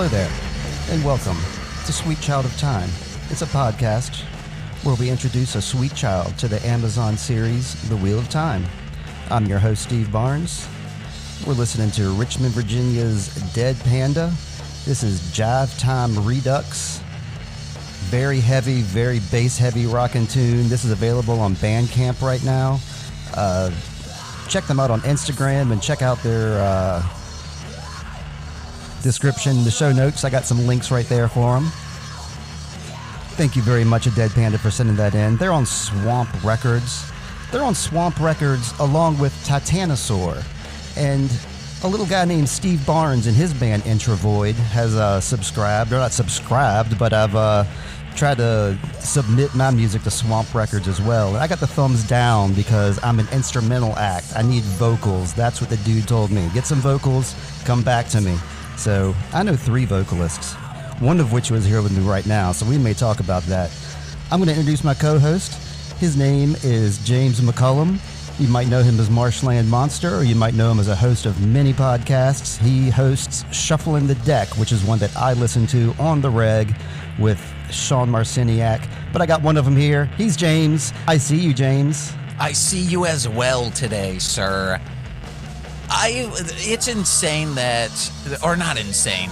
Hello there, and welcome to Sweet Child of Time. It's a podcast where we introduce a sweet child to the Amazon series, The Wheel of Time. I'm your host, Steve Barnes. We're listening to Richmond, Virginia's Dead Panda. This is Jive Time Redux. Very heavy, very bass-heavy rockin' tune. This is available on Bandcamp right now. Check them out on Instagram and check out their description, the show notes. I got some links right there for them. Thank you very much, Dead Panda, for sending that in. They're on Swamp Records. They're on Swamp Records along with Titanosaur. And a little guy named Steve Barnes and his band Intravoid has subscribed. Or not subscribed, but I've tried to submit my music to Swamp Records as well. And I got the thumbs down because I'm an instrumental act. I need vocals. That's what the dude told me. Get some vocals, come back to me. So I know 3 vocalists, one of which was here with me right now, so we may talk about that. I'm going to introduce my co-host. His name is James McCullum. You might know him as Marshland Monster, or you might know him as a host of many podcasts. He hosts Shuffling the Deck, which is one that I listen to on the reg with Sean Marciniak. But I got one of them here. He's James. I see you, James. I see you as well today, sir. It's insane that, or not insane,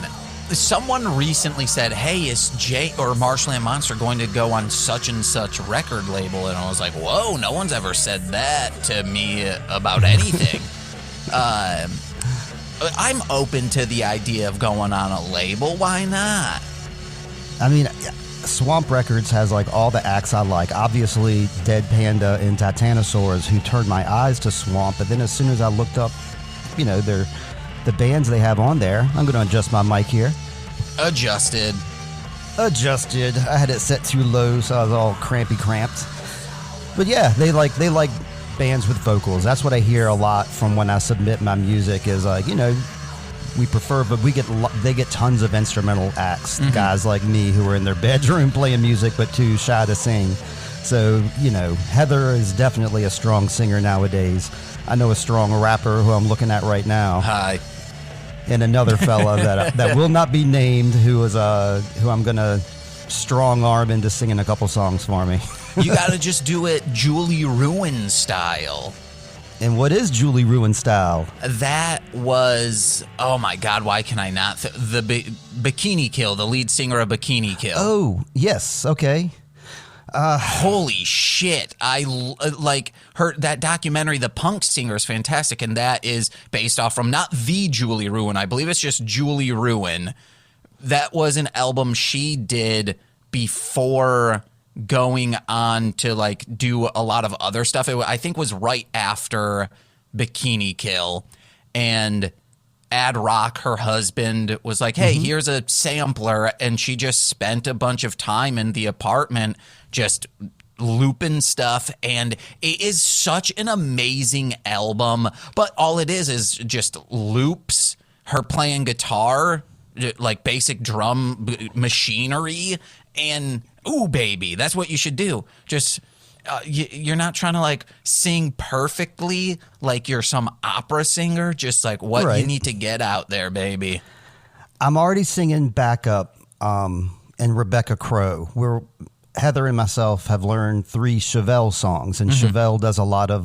someone recently said, hey, is Jay or Marshland Monster going to go on such and such record label? And I was like, whoa, no one's ever said that to me about anything. I'm open to the idea of going on a label. Why not? I mean, Swamp Records has like all the acts I like. Obviously, Dead Panda and Titanosaurs, who turned my eyes to Swamp. But then as soon as I looked up, you know, the bands they have on there. I'm going to adjust my mic here. Adjusted. I had it set too low, so I was all cramped. But yeah, they like bands with vocals. That's what I hear a lot from when I submit my music. Is like, you know, we prefer, but they get tons of instrumental acts. Mm-hmm. Guys like me who are in their bedroom playing music but too shy to sing. So, you know, Heather is definitely a strong singer nowadays. I know a strong rapper who I'm looking at right now. Hi. And another fella that will not be named who I'm going to strong arm into singing a couple songs for me. You got to just do it Julie Ruin style. And what is Julie Ruin style? That was, oh my God, why can I not? The Bikini Kill, the lead singer of Bikini Kill. Oh, yes, okay. Holy shit. I like her, that documentary, The Punk Singer, is fantastic, and that is based off from not the Julie Ruin, I believe it's just Julie Ruin. That was an album she did before going on to like do a lot of other stuff. I think was right after Bikini Kill, and Ad Rock, her husband, was like, hey, here's a sampler, and she just spent a bunch of time in the apartment just looping stuff, and it is such an amazing album, but all it is just loops, her playing guitar, like basic drum machinery, and ooh, baby, that's what you should do. Just you're not trying to like sing perfectly like you're some opera singer, just like what you need to get out there, baby. I'm already singing backup and Rebecca Crow. Heather and myself have learned 3 Chevelle songs, and Chevelle does a lot of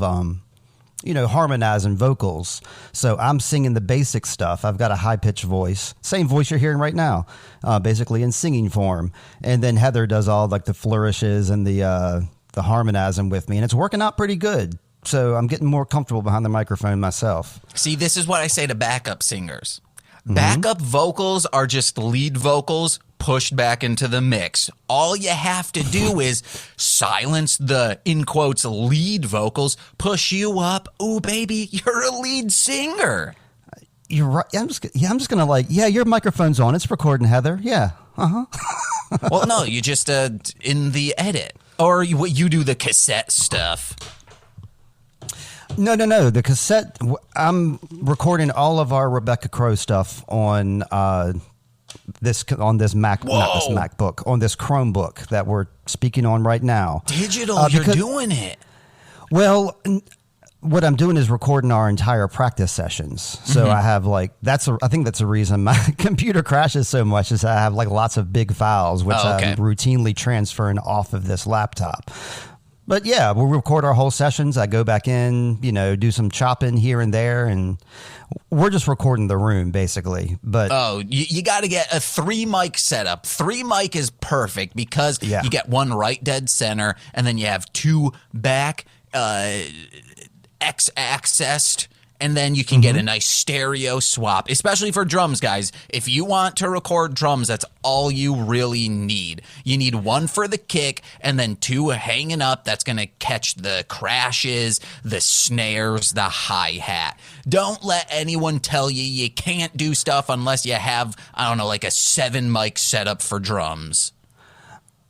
harmonizing vocals. So I'm singing the basic stuff. I've got a high-pitched voice, same voice you're hearing right now, basically in singing form. And then Heather does all like the flourishes and the harmonizing with me, and it's working out pretty good. So I'm getting more comfortable behind the microphone myself. See, this is what I say to backup singers. Backup vocals are just lead vocals pushed back into the mix. All you have to do is silence the, in quotes, lead vocals, push you up. Ooh, baby, you're a lead singer. You're right. I'm just going to like, yeah, your microphone's on. It's recording, Heather. Yeah. Well, no, you just in the edit. Or you do the cassette stuff. No. The cassette, I'm recording all of our Rebecca Crow stuff on this Mac, not this MacBook, on this Chromebook that we're speaking on right now. Digital, you're doing it. Well, what I'm doing is recording our entire practice sessions. So I have I think that's the reason my computer crashes so much is I have like lots of big files, which I'm routinely transferring off of this laptop. But yeah, we'll record our whole sessions. I go back in, do some chopping here and there, and we're just recording the room basically. But you got to get a 3 mic setup. 3 mic is perfect because you get one right dead center, and then you have 2 back X-accessed, and then you can get a nice stereo swap, especially for drums, guys. If you want to record drums, that's all you really need. You need 1 for the kick and then 2 hanging up that's going to catch the crashes, the snares, the hi-hat. Don't let anyone tell you can't do stuff unless you have, like a 7 mic setup for drums.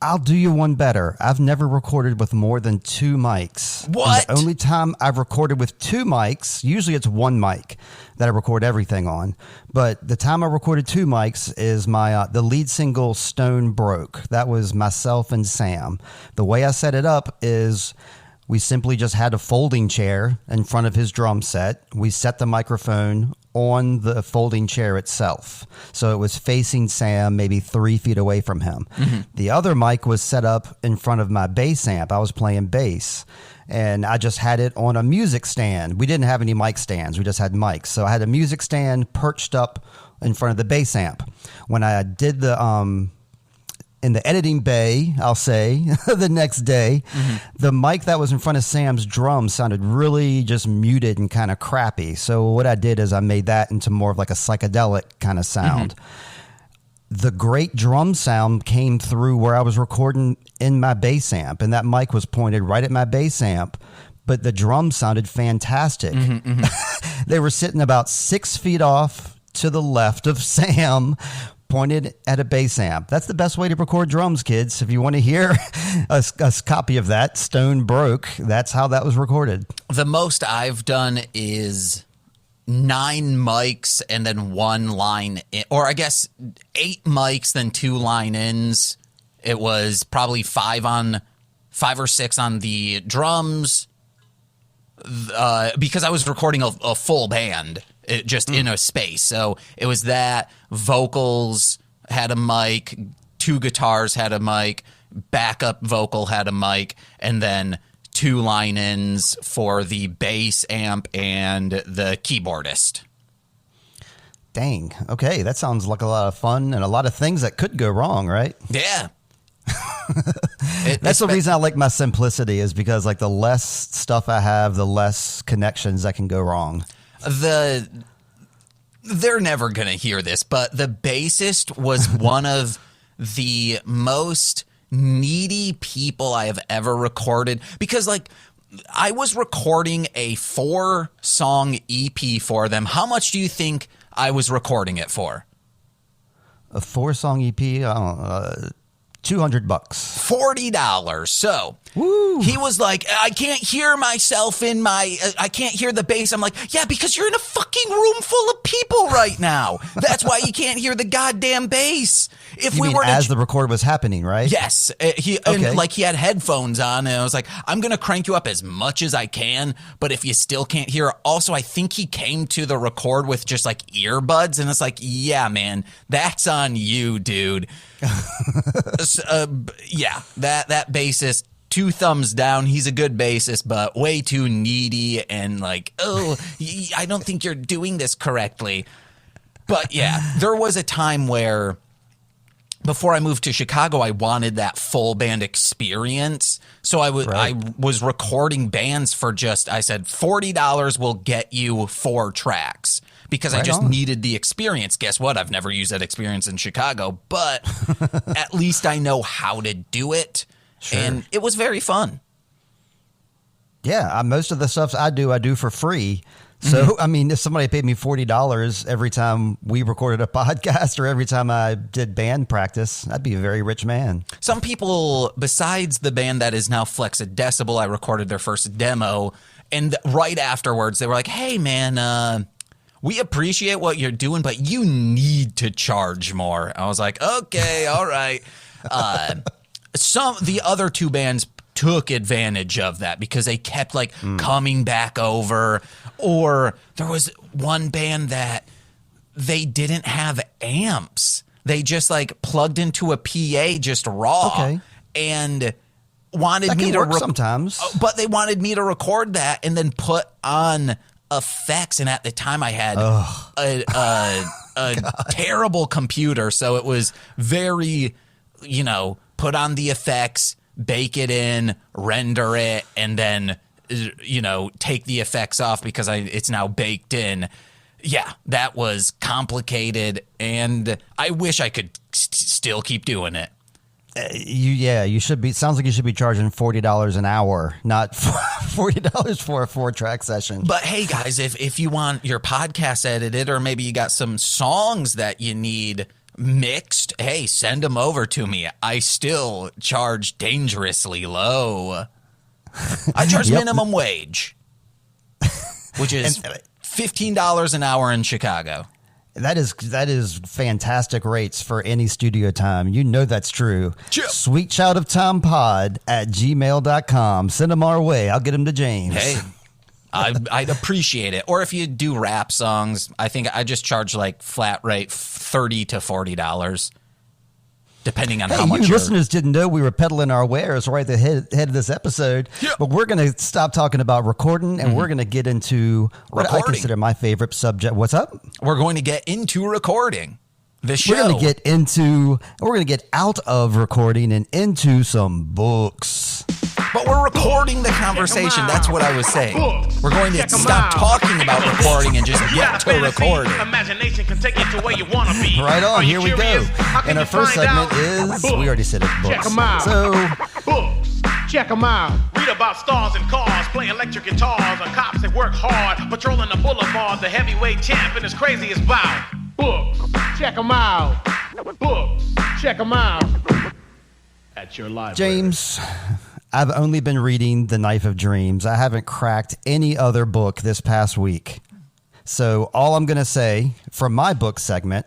I'll do you one better. I've never recorded with more than 2 mics. What? And the only time I've recorded with 2 mics, usually it's 1 mic that I record everything on. But the time I recorded 2 mics is my the lead single Stone Broke. That was myself and Sam. The way I set it up is we simply just had a folding chair in front of his drum set. We set the microphone on the folding chair itself. So it was facing Sam, maybe 3 feet away from him. The other mic was set up in front of my bass amp. I was playing bass, and I just had it on a music stand. We didn't have any mic stands. We just had mics. So I had a music stand perched up in front of the bass amp. When I did the in the editing bay, I'll say, the next day, the mic that was in front of Sam's drum sounded really just muted and kind of crappy. So what I did is I made that into more of like a psychedelic kind of sound. The great drum sound came through where I was recording in my bass amp, and that mic was pointed right at my bass amp, but the drum sounded fantastic. They were sitting about 6 feet off to the left of Sam, pointed at a bass amp. That's the best way to record drums, kids. If you want to hear a copy of that, Stone Broke, that's how that was recorded. The most I've done is 9 mics and then 1 line in, or I guess 8 mics, then 2 line ins. It was probably 5 or 6 on the drums, because I was recording a full band. Just in a space. So it was that, vocals had a mic, 2 guitars had a mic, backup vocal had a mic, and then 2 line-ins for the bass amp and the keyboardist. Dang. Okay, that sounds like a lot of fun and a lot of things that could go wrong, right? Yeah. That's the reason I like my simplicity, is because like the less stuff I have, the less connections that can go wrong. They're never going to hear this, but the bassist was one of the most needy people I have ever recorded, because like I was recording a 4-song EP for them. How much do you think I was recording it for? A 4-song EP? $200. $40. So he was like, I can't hear myself in my, I can't hear the bass. I'm like, yeah, because you're in a fucking room full of people right now. That's why you can't hear the goddamn bass. If you mean as the record was happening, right? Yes. And like he had headphones on, and I was like, I'm going to crank you up as much as I can, but if you still can't hear. Also, I think he came to the record with just like earbuds, and it's like, yeah, man, that's on you, dude. Yeah, that bassist, 2 thumbs down. He's a good bassist, but way too needy and like, oh, I don't think you're doing this correctly. But yeah, there was a time where before I moved to Chicago, I wanted that full band experience. So I was recording bands for I said $40 will get you 4 tracks. Because I just needed the experience. Guess what? I've never used that experience in Chicago, but at least I know how to do it. Sure. And it was very fun. Yeah, most of the stuff I do for free. So, I mean, if somebody paid me $40 every time we recorded a podcast or every time I did band practice, I'd be a very rich man. Some people, besides the band that is now Flex a Decibel, I recorded their first demo. And right afterwards, they were like, hey, man, we appreciate what you're doing, but you need to charge more. I was like, okay, all right. The other 2 bands took advantage of that because they kept like coming back over. Or there was one band that they didn't have amps. They just like plugged into a PA just raw and wanted that me can to work sometimes. But they wanted me to record that and then put on effects. And at the time I had a terrible computer. So it was very, put on the effects, bake it in, render it, and then, take the effects off because it's now baked in. Yeah, that was complicated, and I wish I could still keep doing it. You should be. Sounds like you should be charging $40 an hour, not $40 for a 4-track session. But hey, guys, if you want your podcast edited, or maybe you got some songs that you need mixed, hey, send them over to me. I still charge dangerously low. I charge minimum wage, which is $15 an hour in Chicago. That is fantastic rates for any studio time. You know that's true. Sure. sweetchildoftimepod@gmail.com. Send them our way. I'll get them to James. Hey, I'd appreciate it. Or if you do rap songs, I think I just charge like flat rate $30 to $40. Depending on how much you listeners didn't know we were peddling our wares right at the head of this episode. Yeah. But we're going to stop talking about recording, and we're going to get into what I consider my favorite subject. What's up? We're going to get into recording the show. We're going to get out of recording and into some books. But we're recording the conversation. That's what I was saying. We're going to stop talking about recording and just get to recording. Imagination can take you to where you want to be. Right on, here we go. And our first segment is, we already said it, books. Check them out. So, books. Check them out. Read about stars and cars, play electric guitars, or cops that work hard, patrolling the boulevard, the heavyweight champ and his craziest bout. Books. Check them out. Books. Check them out. At your library. James, I've only been reading The Knife of Dreams. I haven't cracked any other book this past week. So all I'm going to say from my book segment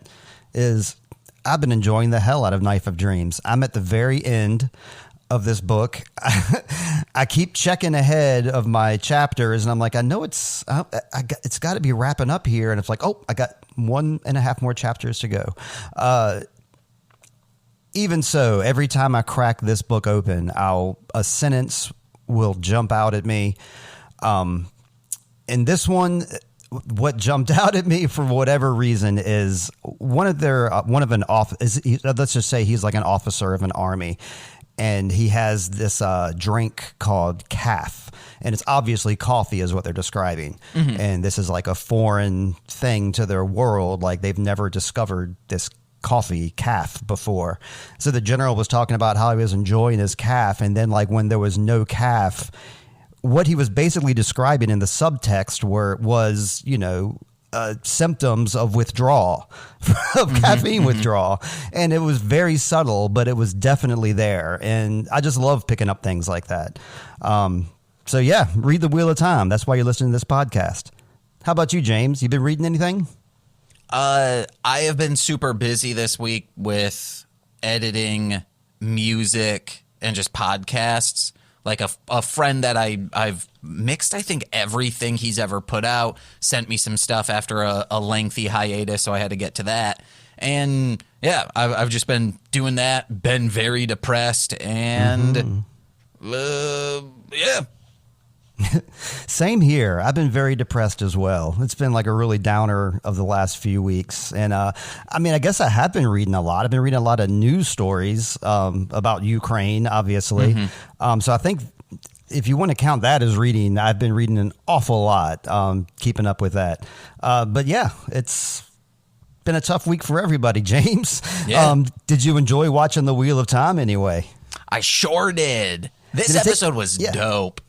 is I've been enjoying the hell out of Knife of Dreams. I'm at the very end of this book. I keep checking ahead of my chapters, and I'm like, I know it's got to be wrapping up here. And it's like, oh, I got 1.5 more chapters to go. Even so, every time I crack this book open, a sentence will jump out at me. And this one, what jumped out at me for whatever reason is let's just say he's like an officer of an army, and he has this drink called calf, and it's obviously coffee is what they're describing. Mm-hmm. And this is like a foreign thing to their world. Like they've never discovered this coffee calf before. So the general was talking about how he was enjoying his calf, and then like when there was no calf, what he was basically describing in the subtext was symptoms of withdrawal, of caffeine withdrawal. And it was very subtle, but it was definitely there. And I just love picking up things like that. So yeah, read The Wheel of Time. That's why you're listening to this podcast. How about you, James? You been reading anything? I have been super busy this week with editing, music, and just podcasts. Like a friend that I've mixed, I think, everything he's ever put out, sent me some stuff after a lengthy hiatus, so I had to get to that. And yeah, I've just been doing that, been very depressed, and yeah. Same here. I've been very depressed as well. It's been like a really downer of the last few weeks. And I guess I have been reading a lot. I've been reading a lot of news stories about Ukraine, obviously. Mm-hmm. So I think if you want to count that as reading, I've been reading an awful lot, keeping up with that. But yeah, it's been a tough week for everybody, James. Yeah. Did you enjoy watching The Wheel of Time anyway? I sure did. This episode was dope.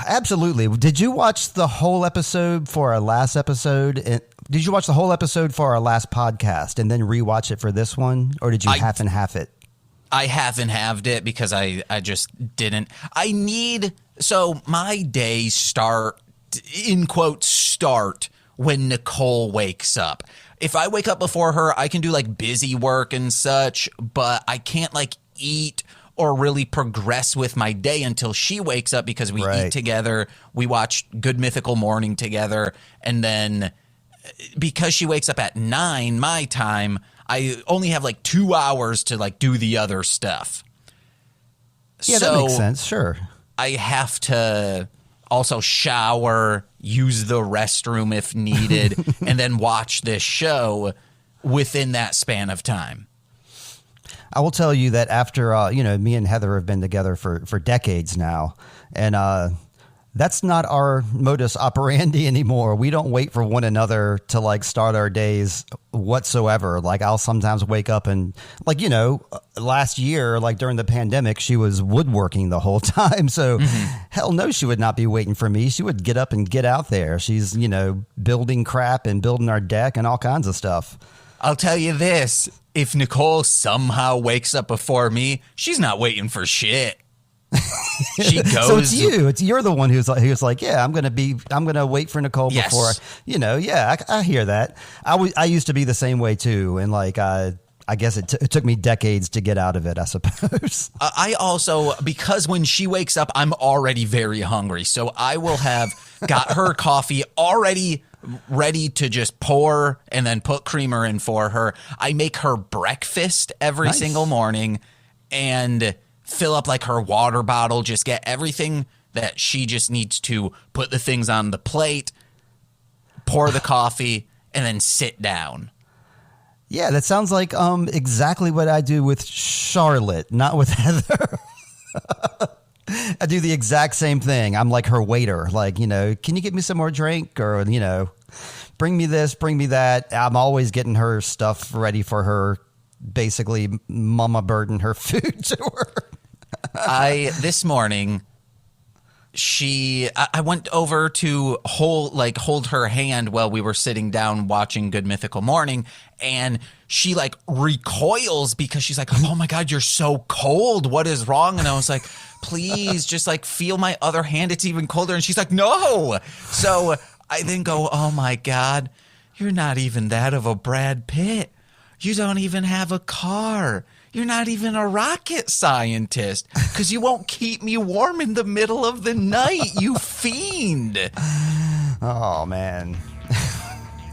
Absolutely. Did you watch the whole episode for our last episode? Did you watch the whole episode for our last podcast and then rewatch it for this one? Or did you half and half it? I half and halved it because I just didn't. So my days start, in quotes, start when Nicole wakes up. If I wake up before her, I can do like busy work and such, but I can't like eat or really progress with my day until she wakes up, because we Right. eat together, we watch Good Mythical Morning together, and then because she wakes up at 9 my time, I only have like 2 hours to like do the other stuff. Yeah, that makes sense. Sure. I have to also shower, use the restroom if needed, and then watch this show within that span of time. I will tell you that after, me and Heather have been together for decades now, and that's not our modus operandi anymore. We don't wait for one another to like start our days whatsoever. Like I'll sometimes wake up and last year, like during the pandemic, she was woodworking the whole time. So hell no, she would not be waiting for me. She would get up and get out there. She's, building crap and building our deck and all kinds of stuff. I'll tell you this. If Nicole somehow wakes up before me, she's not waiting for shit. She goes. So it's you. You're the one who's like, yeah, I'm gonna wait for Nicole before. I hear that. I used to be the same way too, and like I guess it took me decades to get out of it, I suppose. I also, because when she wakes up, I'm already very hungry, so I will have got her coffee already ready to just pour and then put creamer in for her. I make her breakfast every single morning and fill up like her water bottle, just get everything that she just needs to put the things on the plate, pour the coffee, and then sit down. Yeah, that sounds like exactly what I do with Charlotte, not with Heather. I do the exact same thing. I'm like her waiter. Like, can you get me some more drink? Or, bring me this, bring me that. I'm always getting her stuff ready for her, basically mama burden her food to her. This morning, I went over to hold her hand while we were sitting down watching Good Mythical Morning, and she like recoils because she's like, oh my God, you're so cold. What is wrong? And I was like, please just like feel my other hand. It's even colder. And she's like, no. So I then go, oh my God, you're not even that of a Brad Pitt. You don't even have a car. You're not even a rocket scientist because you won't keep me warm in the middle of the night, you fiend. Oh, man.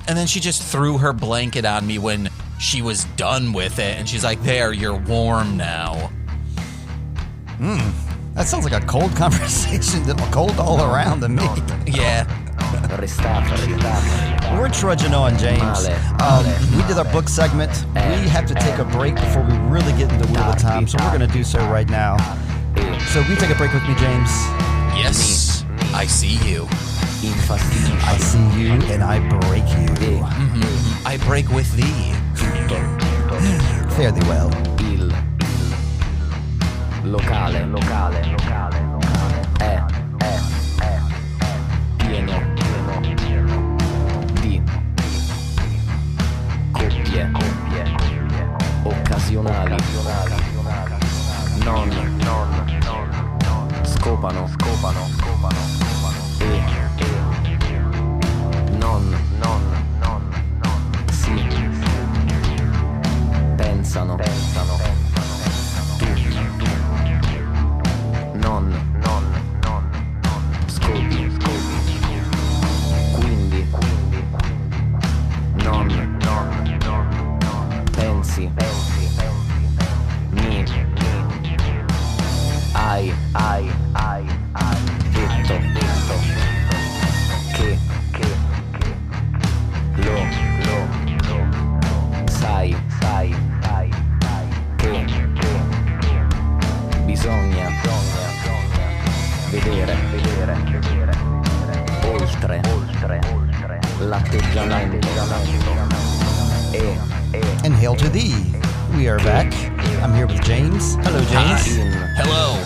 And then she just threw her blanket on me when she was done with it. And she's like, there, you're warm now. That sounds like a cold conversation. Cold all around to me. Yeah. We're trudging on, James. We did our book segment. We have to take a break before we really get into Wheel of Time, so we're going to do so right now. So will you take a break with me, James? Yes, I see you. I see you and I break you. Mm-hmm. I break with thee. Fare thee well. Locale è pieno di coppie occasionali non scopano e non si pensano non scopi quindi non pensi mi hai detto che lo sai che bisogna vedere oltre l'atteggiamento e And hail to thee. We are back. I'm here with James. Hello, James. Hello.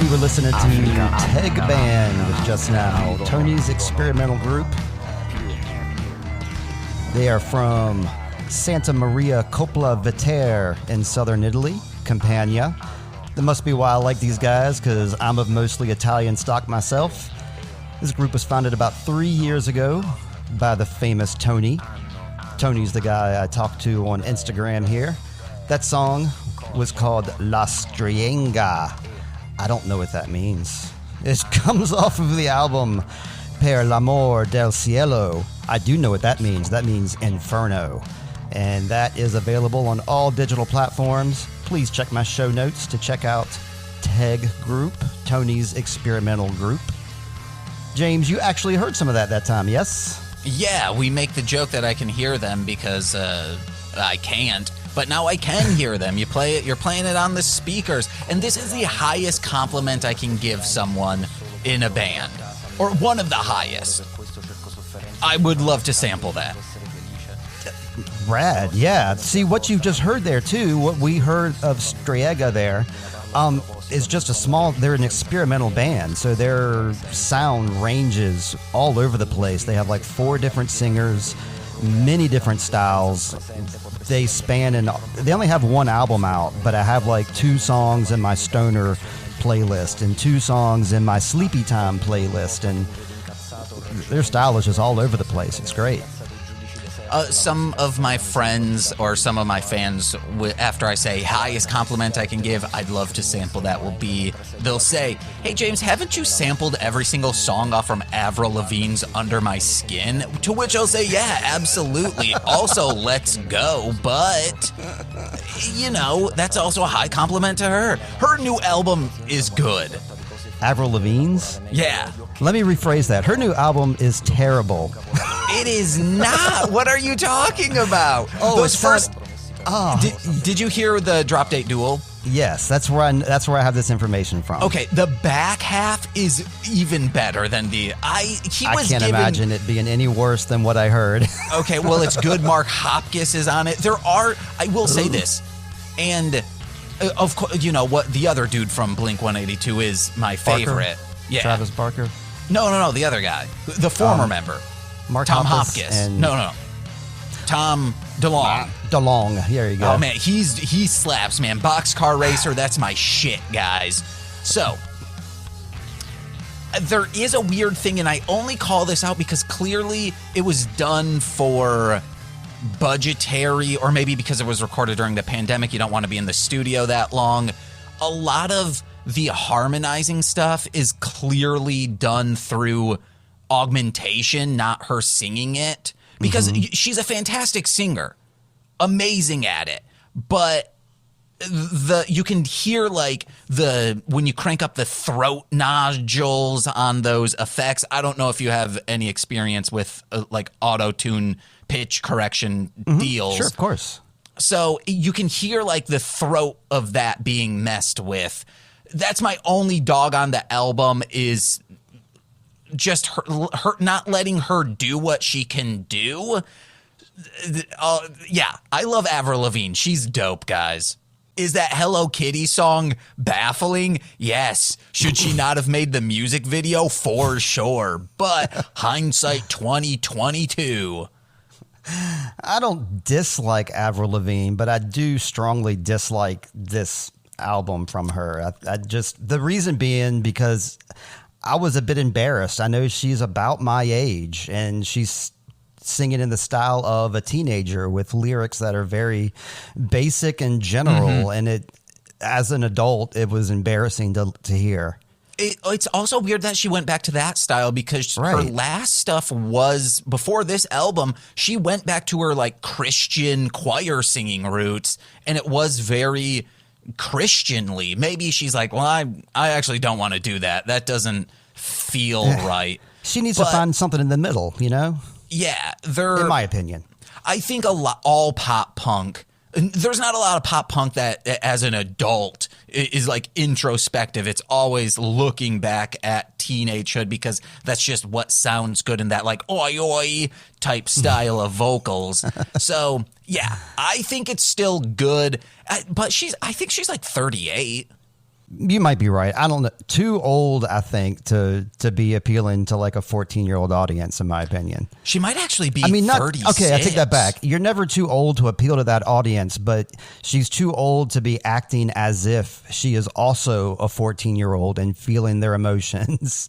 We were listening to Teg Band just now, Tony's experimental group. They are from Santa Maria Coppola Vetere in southern Italy, Campania. That must be why I like these guys, because I'm of mostly Italian stock myself. This group was founded about 3 years ago by the famous Tony. Tony's the guy I talked to on Instagram here. That song was called La Strienga. I don't know what that means. It comes off of the album Per l'amor del cielo. I do know what that means. That means Inferno. And that is available on all digital platforms. Please check my show notes to check out TEG Group, Tony's experimental group. James, you actually heard some of that time, yes? Yeah, we make the joke that I can hear them because I can't. But now I can hear them. You play it. You're playing it on the speakers. And this is the highest compliment I can give someone in a band. Or one of the highest. I would love to sample that. Rad, yeah. See, what you just heard there, too, what we heard of Striega there, is just they're an experimental band, so their sound ranges all over the place. They have like 4 different singers, many different styles. They span, and they only have 1 album out, but I have like 2 songs in my stoner playlist and 2 songs in my sleepy time playlist, and their style is just all over the place. It's great. Some of my friends or some of my fans, after I say highest compliment I can give, I'd love to sample that, they'll say, hey James, haven't you sampled every single song off from Avril Lavigne's Under My Skin? To which I'll say, yeah, absolutely. Also, let's go. But, that's also a high compliment to her. Her new album is good. Avril Lavigne's? Yeah. Let me rephrase that. Her new album is terrible. It is not. What are you talking about? Oh, those it's first. Oh. Did you hear the Drop Date Duel? Yes, that's where I have this information from. Okay, the back half is even better than I can't imagine it being any worse than what I heard. Okay, well, it's good. Mark Hopkins is on it. I will say this, and of course, you know what? The other dude from Blink-182 is my favorite. Yeah, Travis Barker. No, the other guy, the former member, Mark Tom Hoppus Hopkins. and No, Tom DeLonge. DeLonge. Here you go. Oh man, he slaps, man. Boxcar Racer, that's my shit, guys. So there is a weird thing, and I only call this out because clearly it was done for budgetary, or maybe because it was recorded during the pandemic. You don't want to be in the studio that long. A lot of the harmonizing stuff is clearly done through augmentation, not her singing it, because she's a fantastic singer, amazing at it, but you can hear like when you crank up the throat nodules on those effects. I don't know if you have any experience with like auto-tune pitch correction deals. Sure, of course. So you can hear like the throat of that being messed with. That's my only dog on the album, is just her not letting her do what she can do. Yeah, I love Avril Lavigne. She's dope, guys. Is that Hello Kitty song baffling? Yes. Should she not have made the music video? For sure. But hindsight 2022. I don't dislike Avril Lavigne, but I do strongly dislike this album from her. The reason being because I was a bit embarrassed. I know she's about my age, and she's singing in the style of a teenager with lyrics that are very basic and general. And as an adult, it was embarrassing to hear. It's also weird that she went back to that style, because her last stuff was, before this album, she went back to her like Christian choir singing roots, and it was very Christianly. Maybe she's like, well, I actually don't want to do that. That doesn't feel right. She needs to find something in the middle, you know? Yeah. In my opinion. I think all pop punk, there's not a lot of pop punk that as an adult is like introspective. It's always looking back at teenagehood, because that's just what sounds good in that like oi oi type style of vocals. So yeah, I think it's still good, but I think she's like 38. You might be right. I don't know. Too old, I think, to be appealing to like a 14-year-old audience, in my opinion. She might actually be 36. Okay, I take that back. You're never too old to appeal to that audience, but she's too old to be acting as if she is also a 14-year-old and feeling their emotions.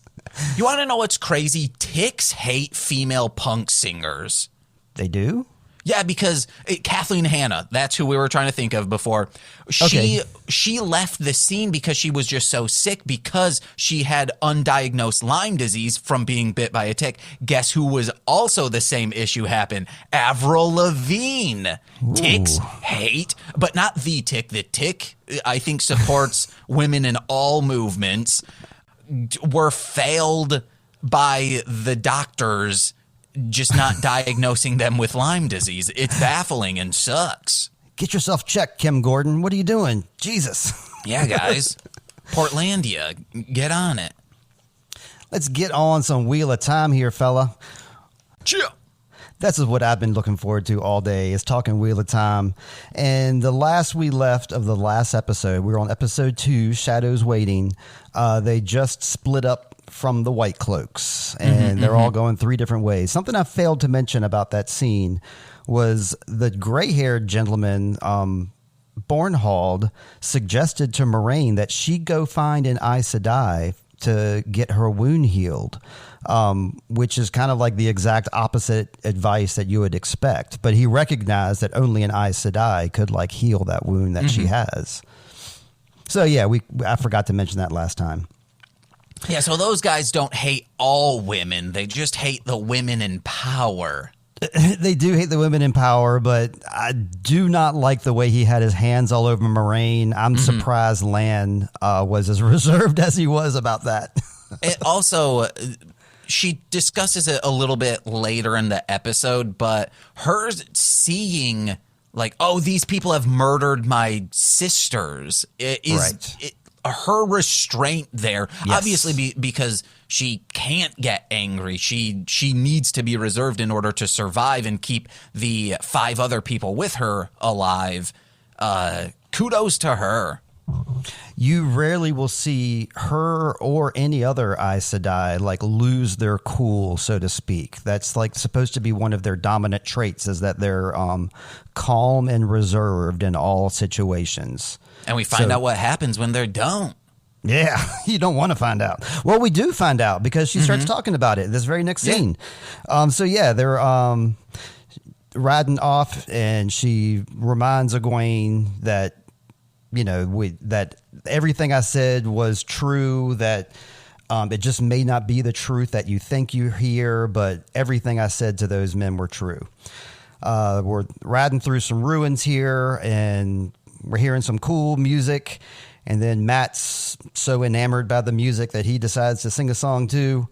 You want to know what's crazy? Ticks hate female punk singers. They do? Yeah, because Kathleen Hanna, that's who we were trying to think of before. She left the scene because she was just so sick because she had undiagnosed Lyme disease from being bit by a tick. Guess who was also the same issue happened? Avril Lavigne. Ooh. Ticks hate, but not the tick. The tick, I think, supports women in all movements. Were failed by the doctors just not diagnosing them with Lyme disease. It's baffling and sucks. Get yourself checked, Kim Gordon. What are you doing? Jesus. Yeah, guys. Portlandia, get on it. Let's get on some Wheel of Time here, fella. Chill. This is what I've been looking forward to all day, is talking Wheel of Time. And the last we left of the last episode, we were on episode 2, Shadows Waiting. They just split up from the White Cloaks, and they're all going 3 different ways. Something I failed to mention about that scene was the gray-haired gentleman, Bornhold, suggested to Moraine that she go find an Aes Sedai to get her wound healed, which is kind of like the exact opposite advice that you would expect. But he recognized that only an Aes Sedai could like heal that wound that she has. So yeah, I forgot to mention that last time. Yeah, so those guys don't hate all women. They just hate the women in power. They do hate the women in power, but I do not like the way he had his hands all over Moraine. I'm surprised Lan was as reserved as he was about that. It also, she discusses it a little bit later in the episode, but her seeing like, oh, these people have murdered my sisters is right. Her restraint there, obviously because she can't get angry. She needs to be reserved in order to survive and keep the 5 other people with her alive. Kudos to her. You rarely will see her or any other Aes Sedai like lose their cool, so to speak. That's like supposed to be one of their dominant traits, is that they're calm and reserved in all situations. And we find out what happens when they don't. Yeah, you don't want to find out. Well, we do find out because she starts talking about it in this very next scene. So yeah, they're riding off, and she reminds Egwene that, you know, that everything I said was true, that it just may not be the truth that you think you hear, but everything I said to those men were true. We're riding through some ruins here, and we're hearing some cool music, and then Matt's so enamored by the music that he decides to sing a song too.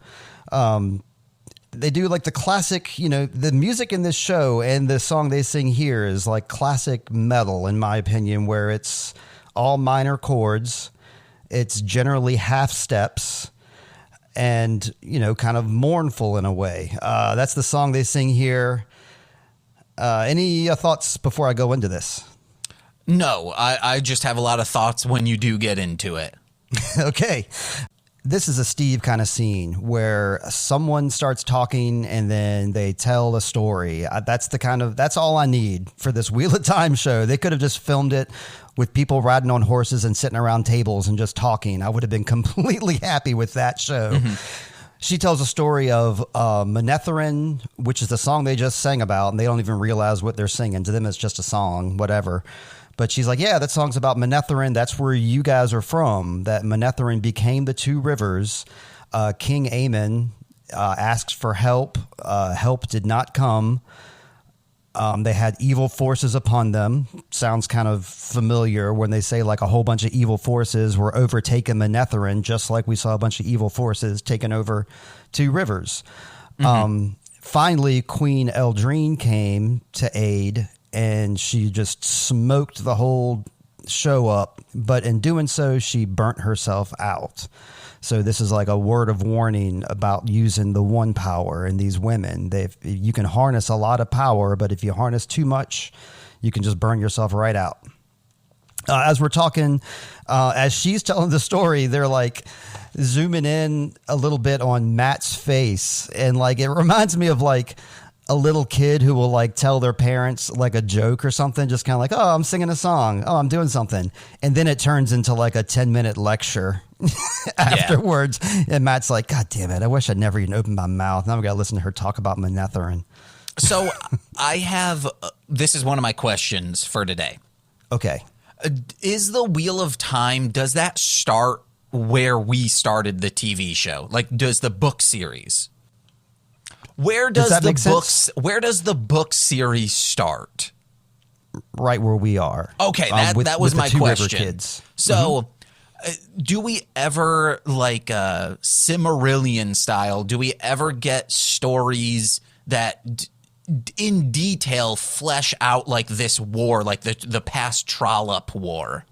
They do like the classic, you know, the music in this show and the song they sing here is like classic metal, in my opinion, where it's all minor chords. It's generally half steps and, you know, kind of mournful in a way. That's the song they sing here. Any thoughts before I go into this? No, I just have a lot of thoughts when you do get into it. Okay. This is a Steve kind of scene where someone starts talking and then they tell a story. That's all I need for this Wheel of Time show. They could have just filmed it with people riding on horses and sitting around tables and just talking. I would have been completely happy with that show. She tells a story of Manetheren, which is the song they just sang about, and they don't even realize what they're singing. To them, it's just a song, whatever. But she's like, yeah, that song's about Manetheren. That's where you guys are from. That Manetheren became the 2 rivers. King Aemon asks for help. Help did not come. They had evil forces upon them. Sounds kind of familiar when they say like a whole bunch of evil forces were overtaking Manetheren, just like we saw a bunch of evil forces taking over 2 rivers. Finally, Queen Eldrine came to aid, and she just smoked the whole show up. But in doing so, she burnt herself out. So this is like a word of warning about using the one power in these women. You can harness a lot of power, but if you harness too much, you can just burn yourself right out. As we're talking, as she's telling the story, they're like zooming in a little bit on Matt's face. And like, it reminds me of like a little kid who will like tell their parents like a joke or something, just kind of like, oh, I'm singing a song. Oh, I'm doing something. And then it turns into like a 10-minute lecture afterwards. And Matt's like, God damn it. I wish I'd never even opened my mouth. Now I've got to listen to her talk about Manetheren. So I have this is one of my questions for today. Okay. Is the Wheel of Time, does that start where we started the TV show? Like, does the book series? Where does where does the book series start? Right where we are. Okay, that was my question. Kids. So, do we ever, like Silmarillion style, do we ever get stories that in detail flesh out like this war, like the past Trollop War?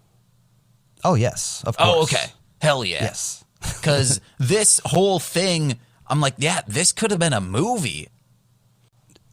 Oh, yes, of course. Oh, okay. Hell yeah. Yes. Because this whole thing, I'm like, yeah, this could have been a movie.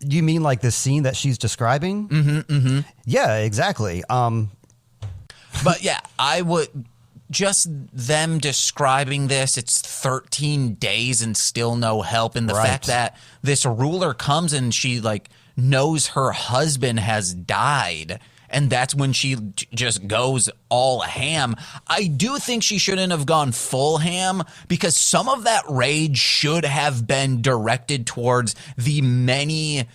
You mean like the scene that she's describing? Mm-hmm. Yeah, exactly. But yeah, I would just them describing this. It's 13 days and still no help. And the fact that this ruler comes and she like knows her husband has died. And that's when she just goes all ham. I do think she shouldn't have gone full ham because some of that rage should have been directed towards the many,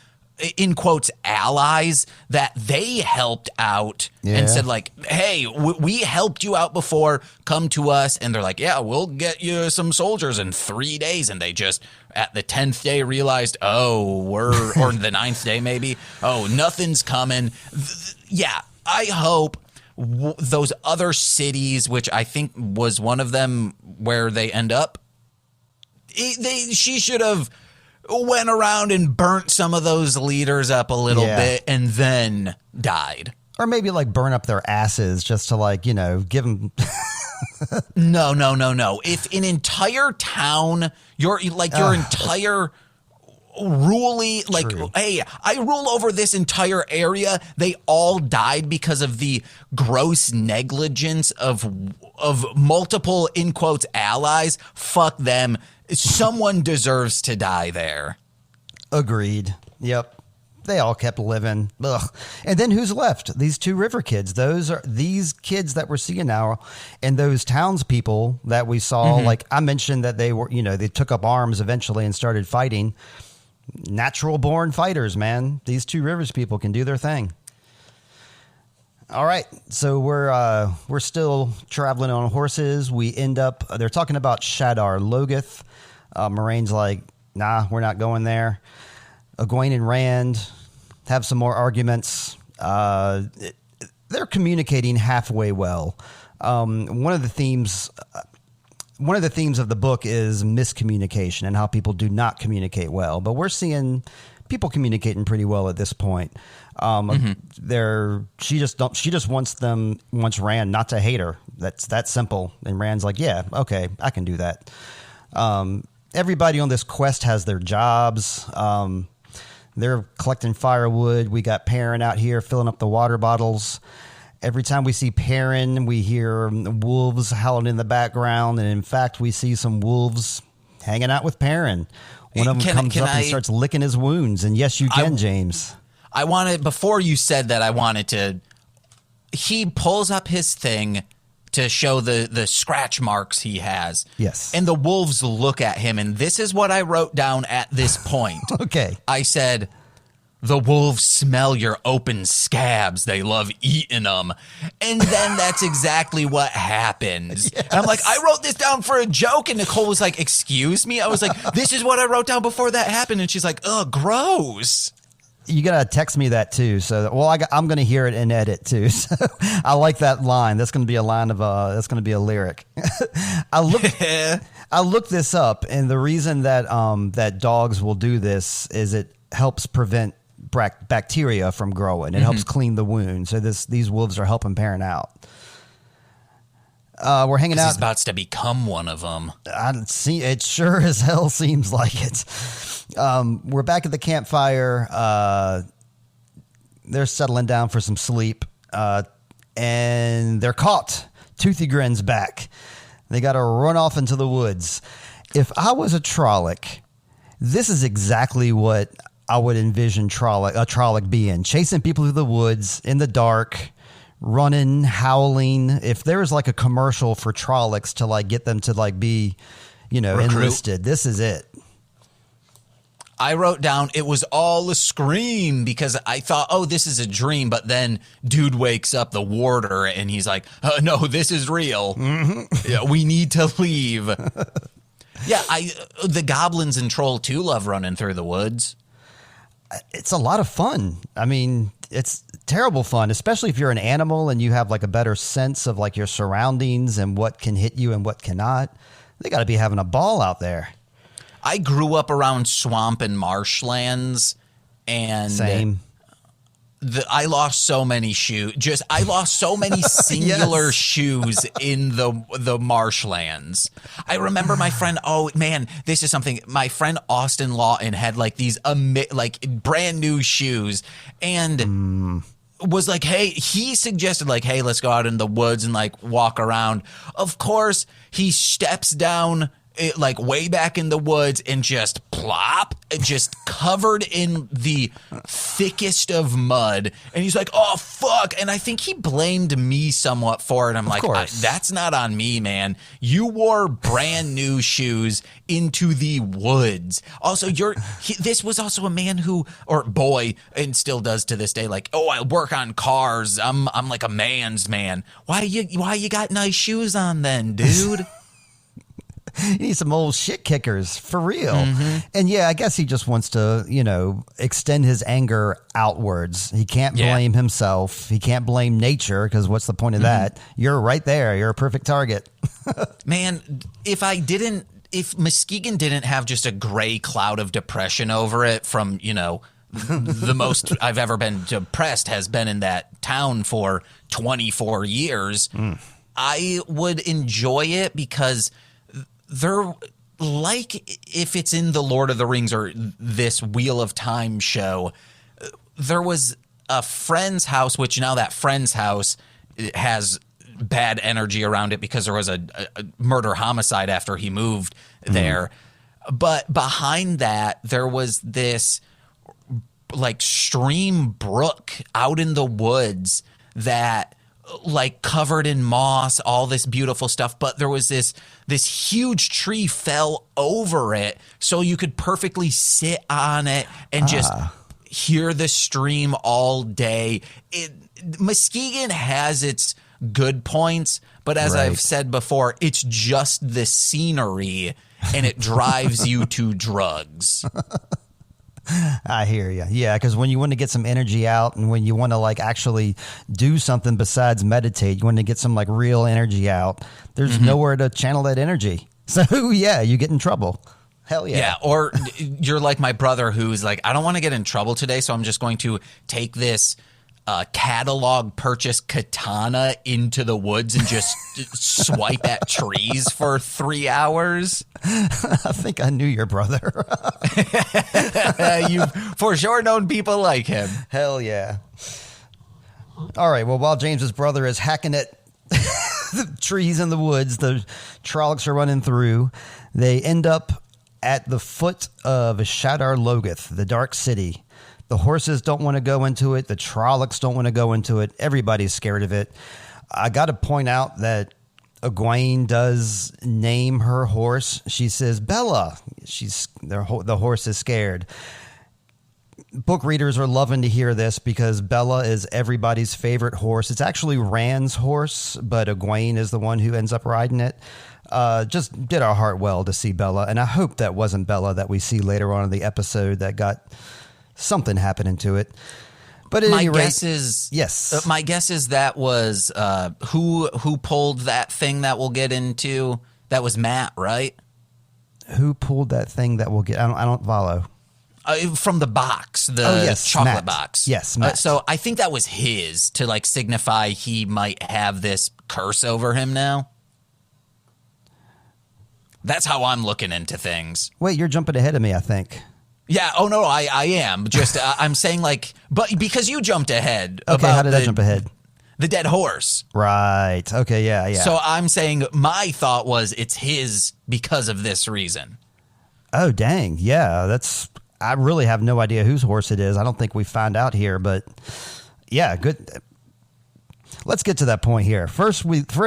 in quotes, allies that they helped out and said like, hey, we helped you out before, come to us. And they're like, yeah, we'll get you some soldiers in 3 days. And they just at the 10th day realized, or the 9th day maybe, nothing's coming. Yeah, I hope those other cities, which I think was one of them where they end up, she should have went around and burnt some of those leaders up a little bit and then died. Or maybe like burn up their asses just to like, give them... No. If an entire town, your entire... True. Hey, I rule over this entire area. They all died because of the gross negligence of multiple, in quotes, allies. Fuck them. Someone deserves to die there. Agreed. Yep. They all kept living. Ugh. And then who's left? These two river kids. Those are these kids that we're seeing now, and those townspeople that we saw. Like I mentioned that they were, they took up arms eventually and started fighting. Natural born fighters, man. These two rivers people can do their thing. All right, so we're still traveling on horses. We end up. They're talking about Shadar Logoth. Moraine's like, nah, we're not going there. Egwene and Rand have some more arguments. They're communicating halfway well. One of the themes of the book is miscommunication and how people do not communicate well. But we're seeing people communicating pretty well at this point. She just wants Rand not to hate her. That's that simple. And Rand's like, yeah, okay, I can do that. Everybody on this quest has their jobs. They're collecting firewood. We got Perrin out here filling up the water bottles. Every time we see Perrin, we hear wolves howling in the background. And in fact, we see some wolves hanging out with Perrin. One of them comes up and starts licking his wounds. And yes, you can, James. Before you said that, he pulls up his thing to show the scratch marks he has. Yes. And the wolves look at him. And this is what I wrote down at this point. Okay. I said, the wolves smell your open scabs. They love eating them. And then that's exactly what happened. Yes. And I'm like, I wrote this down for a joke. And Nicole was like, excuse me? I was like, this is what I wrote down before that happened. And she's like, ugh, gross. You got to text me that too. I'm going to hear it in edit too. So I like that line. That's going to be a line that's going to be a lyric. I looked this up, and the reason that that dogs will do this is it helps prevent bacteria from growing. It helps clean the wound. So these wolves are helping Perrin out. We're hanging out. He's about to become one of them. It sure as hell seems like it. We're back at the campfire. They're settling down for some sleep. And they're caught. Toothy Grin's back. They got to run off into the woods. If I was a Trolloc, this is exactly what I would envision a Trolloc being. Chasing people through the woods in the dark, running, howling. If there was like a commercial for Trollocs to like get them to like be, Recruit. enlisted, this is it. I wrote down it was all a scream because I thought, oh, this is a dream. But then dude wakes up, the warder, and he's like, oh, no, this is real. Yeah, we need to leave. Yeah, the goblins in Troll 2 love running through the woods. It's a lot of fun. I mean, it's terrible fun, especially if you're an animal and you have like a better sense of like your surroundings and what can hit you and what cannot. They got to be having a ball out there. I grew up around swamp and marshlands, and Same. I lost so many shoes. I lost so many singular shoes in the marshlands. I remember my friend. Oh man, this is something. My friend Austin Lawton had like these like brand new shoes, and was like, hey, he suggested like, hey, let's go out in the woods and like walk around. Of course, he steps down. Like way back in the woods and just plop, just covered in the thickest of mud. And he's like, oh, fuck. And I think he blamed me somewhat for it. I'm like, that's not on me, man. You wore brand new shoes into the woods. Also, this was also a man who, or boy, and still does to this day, like, oh, I work on cars. I'm like a man's man. Why you got nice shoes on then, dude? You need some old shit kickers for real. And yeah, I guess he just wants to, extend his anger outwards. He can't blame himself. He can't blame nature because what's the point of that? You're right there. You're a perfect target. Man, if Muskegon didn't have just a gray cloud of depression over it from, the most I've ever been depressed has been in that town for 24 years, I would enjoy it because they're like if it's in the Lord of the Rings or this Wheel of Time show, there was a friend's house, which now that friend's house has bad energy around it because there was a murder homicide after he moved there. But behind that, there was this like stream brook out in the woods that like covered in moss, all this beautiful stuff. But there was this huge tree fell over it. So you could perfectly sit on it and just hear the stream all day. Muskegon has its good points, but as I've said before, it's just the scenery and it drives you to drugs. I hear you. Yeah, because when you want to get some energy out and when you want to like actually do something besides meditate, you want to get some like real energy out, there's nowhere to channel that energy. So yeah, you get in trouble. Hell yeah. Yeah, or you're like my brother who's like, I don't want to get in trouble today, so I'm just going to take this catalog purchase katana into the woods and just swipe at trees for 3 hours. I think I knew your brother. You've for sure known people like him. Hell yeah. All right, well, while James's brother is hacking at the trees in the woods, the Trollocs are running through. They end up at the foot of Shadar Logoth, the Dark City. The horses don't want to go into it. The Trollocs don't want to go into it. Everybody's scared of it. I got to point out that Egwene does name her horse. She says, Bella. The horse is scared. Book readers are loving to hear this because Bella is everybody's favorite horse. It's actually Rand's horse, but Egwene is the one who ends up riding it. Just did our heart well to see Bella. And I hope that wasn't Bella that we see later on in the episode that got something happening to it. But my guess is yes. My guess is that was who pulled that thing that we'll get into. That was Matt, right? Who pulled that thing that we'll get? I don't follow. From the box, the chocolate Matt. box. Yes, Matt. So I think that was his to like signify he might have this curse over him now. That's how I'm looking into things. Wait, you're jumping ahead of me, I think. Yeah. Oh no, I am. Just I'm saying like, but because you jumped ahead. Okay, how did I jump ahead? The dead horse. Right. Okay. Yeah. So I'm saying my thought was it's his because of this reason. Oh dang! Yeah, I really have no idea whose horse it is. I don't think we find out here, but yeah, good. Let's get to that point here. First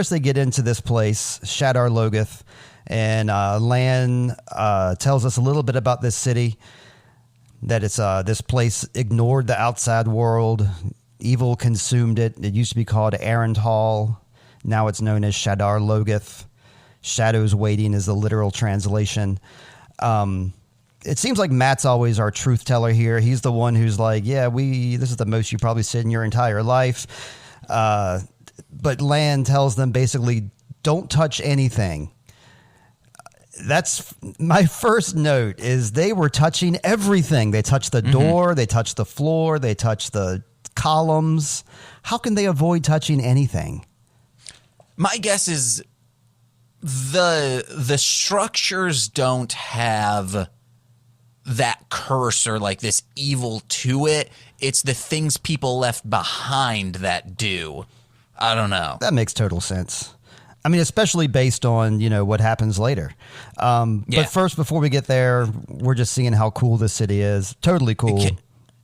they get into this place, Shadar Logoth, and Lan tells us a little bit about this city. that it's this place ignored the outside world. Evil consumed it. It used to be called Arend Hall. Now it's known as Shadar Logoth. Shadows Waiting is the literal translation. It seems like Matt's always our truth teller here. He's the one who's like, yeah, this is the most you probably said in your entire life. But Land tells them basically, don't touch anything. That's my first note is they were touching everything. They touched the door. They touched the floor. They touched the columns. How can they avoid touching anything? My guess is the structures don't have that curse or like this evil to it. It's the things people left behind that do. I don't know. That makes total sense. I mean, especially based on, what happens later. But first, before we get there, we're just seeing how cool this city is. Totally cool.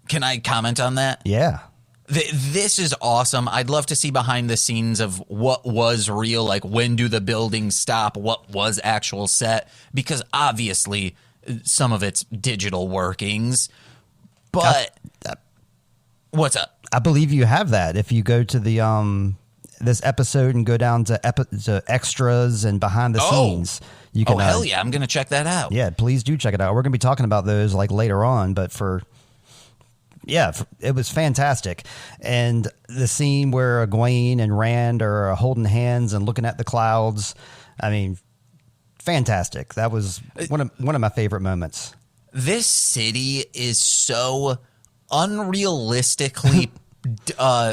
Can I comment on that? Yeah. This is awesome. I'd love to see behind the scenes of what was real, like when do the buildings stop, what was actual set, because obviously some of it's digital workings. But what's up? I believe you have that. If you go to the this episode and go down to extras and behind the scenes, you can. Oh hell yeah! I'm gonna check that out. Yeah, please do check it out. We're gonna be talking about those like later on, but it was fantastic. And the scene where Egwene and Rand are holding hands and looking at the clouds, I mean, fantastic. That was one of my favorite moments. This city is so unrealistically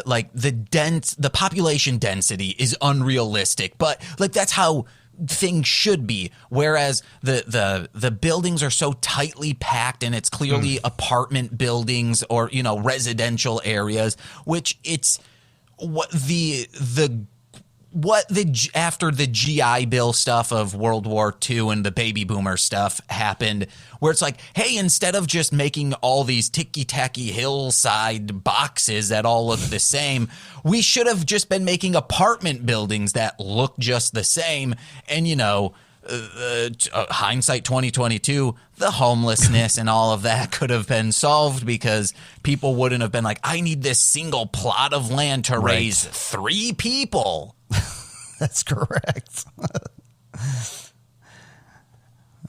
like the population density is unrealistic, but like that's how things should be, whereas the buildings are so tightly packed and it's clearly apartment buildings or residential areas, which it's after the GI Bill stuff of World War II and the baby boomer stuff happened, where it's like, hey, instead of just making all these ticky-tacky hillside boxes that all look the same, we should have just been making apartment buildings that look just the same. And, hindsight 2022, the homelessness and all of that could have been solved because people wouldn't have been like, I need this single plot of land to raise 3 people. That's correct.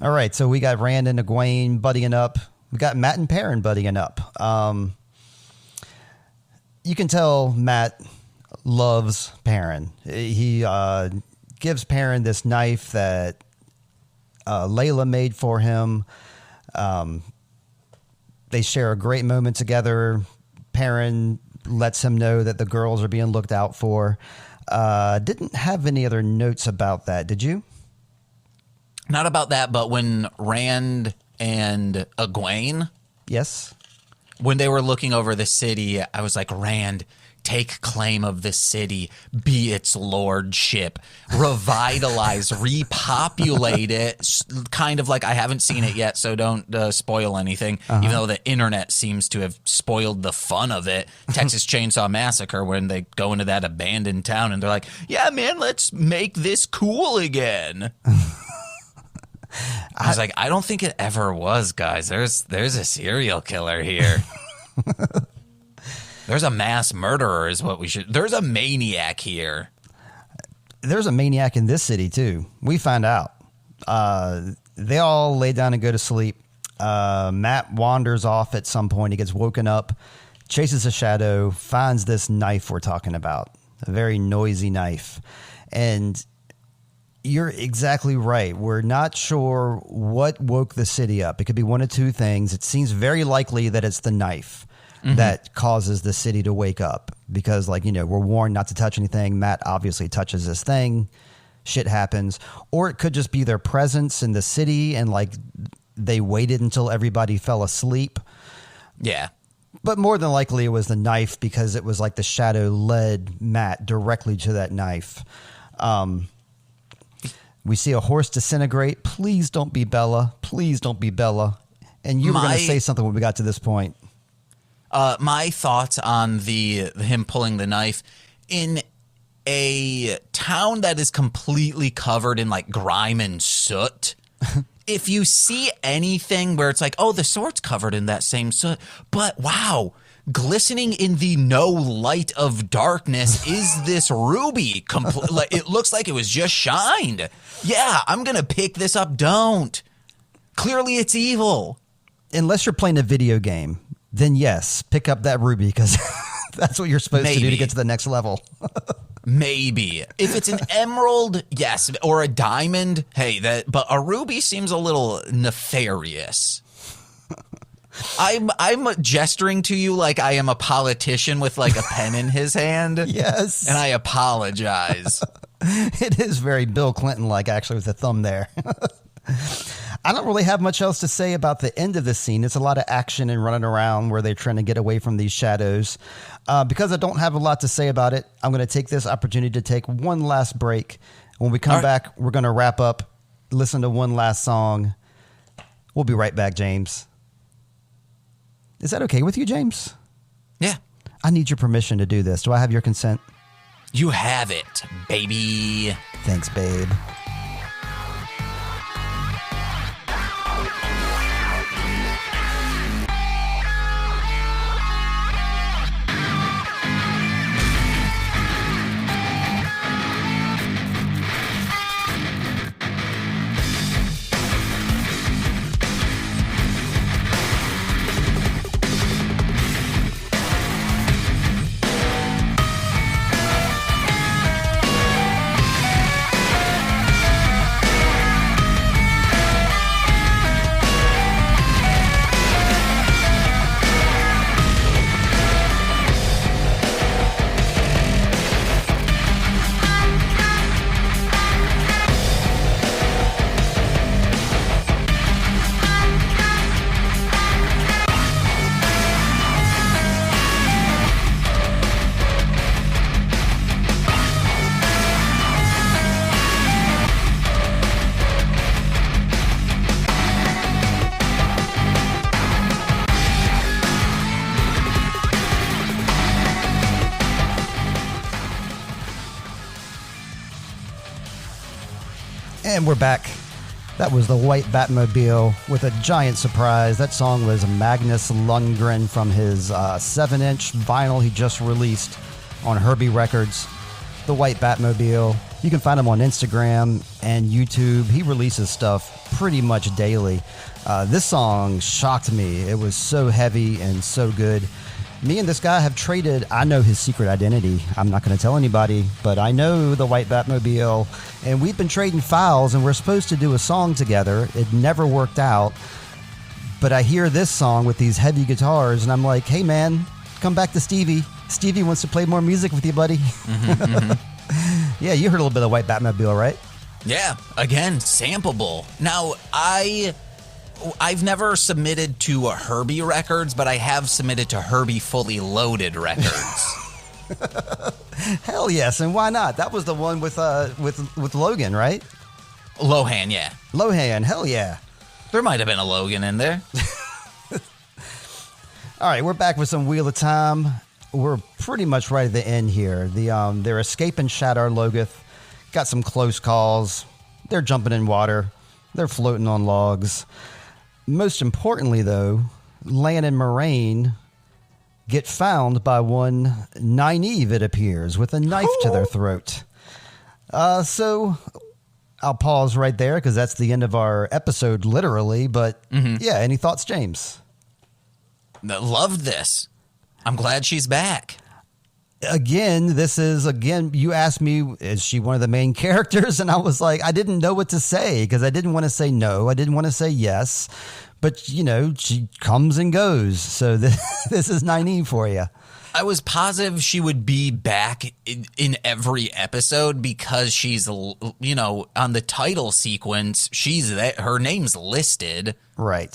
All right, so we got Rand and Egwene buddying up. We got Matt and Perrin buddying up. You can tell Matt loves Perrin. He gives Perrin this knife that Layla made for him. They share a great moment together. Perrin lets him know that the girls are being looked out for. Didn't have any other notes about that. Did you? Not about that, but when Rand and Egwene, yes, when they were looking over the city, I was like, Rand, take claim of the city, be its lordship, revitalize, repopulate it. Kind of like, I haven't seen it yet, so don't spoil anything, even though the internet seems to have spoiled the fun of it. Texas Chainsaw Massacre, when they go into that abandoned town and they're like, yeah, man, let's make this cool again. I was like, I don't think it ever was, guys. There's a serial killer here. There's a mass murderer is what we should. There's a maniac here. There's a maniac in this city, too. We find out. They all lay down and go to sleep. Matt wanders off at some point. He gets woken up, chases a shadow, finds this knife we're talking about, a very noisy knife. And you're exactly right. We're not sure what woke the city up. It could be one of two things. It seems very likely that it's the knife that causes the city to wake up because, we're warned not to touch anything. Matt obviously touches this thing. Shit happens. Or it could just be their presence in the city and, they waited until everybody fell asleep. Yeah. But more than likely it was the knife because it was like the shadow led Matt directly to that knife. We see a horse disintegrate. Please don't be Bella. Please don't be Bella. And you were going to say something when we got to this point. My thoughts on him pulling the knife in a town that is completely covered in grime and soot. if you see anything where it's like, oh, the sword's covered in that same soot, but wow, glistening in the no light of darkness is this ruby. Like, it looks like it was just shined. Yeah, I'm going to pick this up. Don't. Clearly it's evil. Unless you're playing a video game, then yes, pick up that ruby because that's what you're supposed to do to get to the next level. Maybe. If it's an emerald, yes, or a diamond, hey, but a ruby seems a little nefarious. I'm gesturing to you like I am a politician with like a pen in his hand. Yes. And I apologize. It is very Bill Clinton-like, actually, with the thumb there. I don't really have much else to say about the end of the scene. It's a lot of action and running around where they're trying to get away from these shadows. Because I don't have a lot to say about it, I'm going to take this opportunity to take one last break. When we come back, we're going to wrap up, listen to one last song. We'll be right back, James. Is that okay with you, James? Yeah. I need your permission to do this. Do I have your consent? You have it, baby. Thanks, babe. And we're back. That was the White Batmobile with a giant surprise. That song was Magnus Lundgren from his 7-inch vinyl he just released on Herbie Records. The White Batmobile. You can find him on Instagram and YouTube. He releases stuff pretty much daily. This song shocked me. It was so heavy and so good. Me and this guy have traded. I know his secret identity. I'm not going to tell anybody, but I know the White Batmobile, and we've been trading files, and we're supposed to do a song together. It never worked out, but I hear this song with these heavy guitars, and I'm like, hey, man, come back to Stevie. Stevie wants to play more music with you, buddy. Yeah, you heard a little bit of White Batmobile, right? Yeah, again, sampleable. Now, I've never submitted to Herbie Records, but I have submitted to Herbie Fully Loaded Records. Hell yes, and why not? That was the one with Logan, right? Lohan, yeah. Lohan, hell yeah. There might have been a Logan in there. All right, we're back with some Wheel of Time. We're pretty much right at the end here. They're escaping Shadar Logoth. Got some close calls. They're jumping in water. They're floating on logs. Most importantly, though, Lan and Moraine get found by one Nynaeve, it appears, with a knife to their throat. So I'll pause right there because that's the end of our episode, literally. But yeah, any thoughts, James? Loved this. I'm glad she's back. Again, you asked me, is she one of the main characters? And I was like, I didn't know what to say because I didn't want to say no. I didn't want to say yes. But, you know, she comes and goes. So this is Nynaeve for you. I was positive she would be back in every episode because she's, you know, on the title sequence, her name's listed. Right.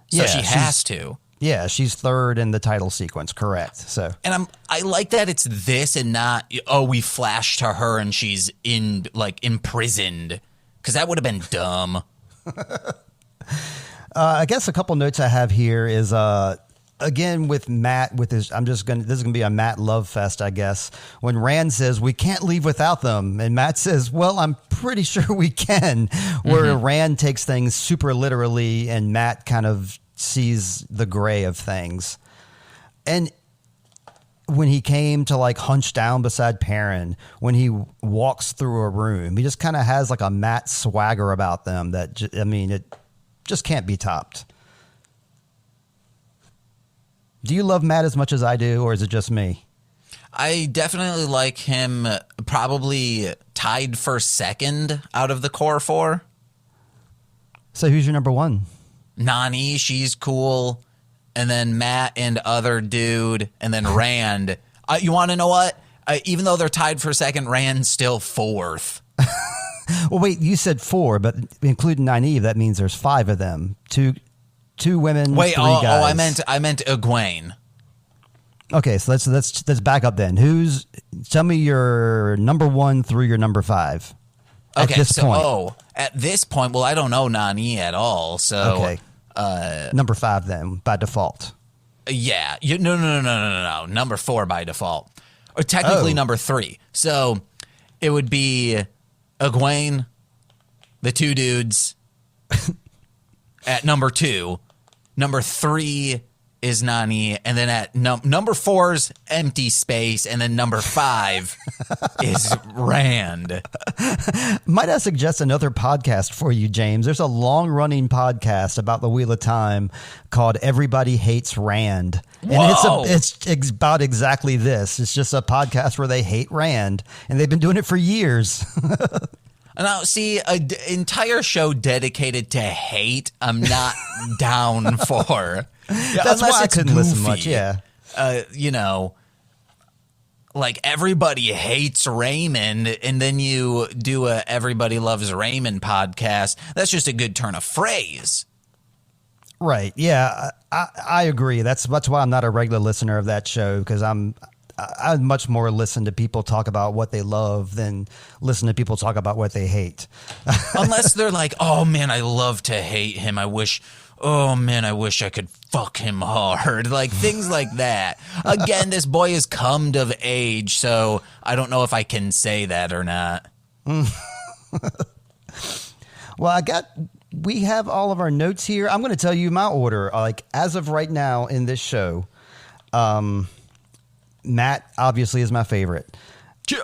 So she has to. Yeah, she's third in the title sequence, correct. So, and I like that it's this and not, oh, we flash to her and she's imprisoned, because that would have been dumb. I guess a couple notes I have here is again with Matt, with his, this is gonna be a Matt love fest, I guess. When Rand says we can't leave without them, and Matt says, "Well, I'm pretty sure we can." Where Rand takes things super literally, and Matt kind of sees the gray of things. And when he came to like hunch down beside Perrin, when he walks through a room, he just kind of has like a Matt swagger about them that, it just can't be topped. Do you love Matt as much as I do, or is it just me? I definitely like him, probably tied for second out of the core four. So who's your number one? Nani, she's cool. And then Matt and other dude, and then Rand. You want to know what? Even though they're tied for second, Rand's still fourth. Well, wait, you said four, but including Nynaeve, that means there's five of them. Two women, three guys. I meant Egwene. Okay, so let's back up then. Tell me your number one through your number five. At this point, well, I don't know Nani at all, so okay. Number five then, by default. Yeah. No. Number four by default. Or technically number three. So it would be Egwene, the two dudes at number two. Number three is Nani. And then at number four's empty space. And then number five is Rand. Might I suggest another podcast for you, James? There's a long-running podcast about the Wheel of Time called Everybody Hates Rand. And it's about exactly this. It's just a podcast where they hate Rand, and they've been doing it for years. Now, see, an entire show dedicated to hate, I'm not down for. That's why I couldn't listen much, yeah. Like everybody hates Raymond, and then you do a Everybody Loves Raymond podcast. That's just a good turn of phrase. Right. Yeah, I agree. That's why I'm not a regular listener of that show, because I much more listen to people talk about what they love than listen to people talk about what they hate. Unless they're like, oh man, I love to hate him. I wish I could fuck him hard. Like things like that. Again, this boy has come of age, so I don't know if I can say that or not. Well, we have all of our notes here. I'm going to tell you my order. Like as of right now in this show, Matt obviously is my favorite. Yeah.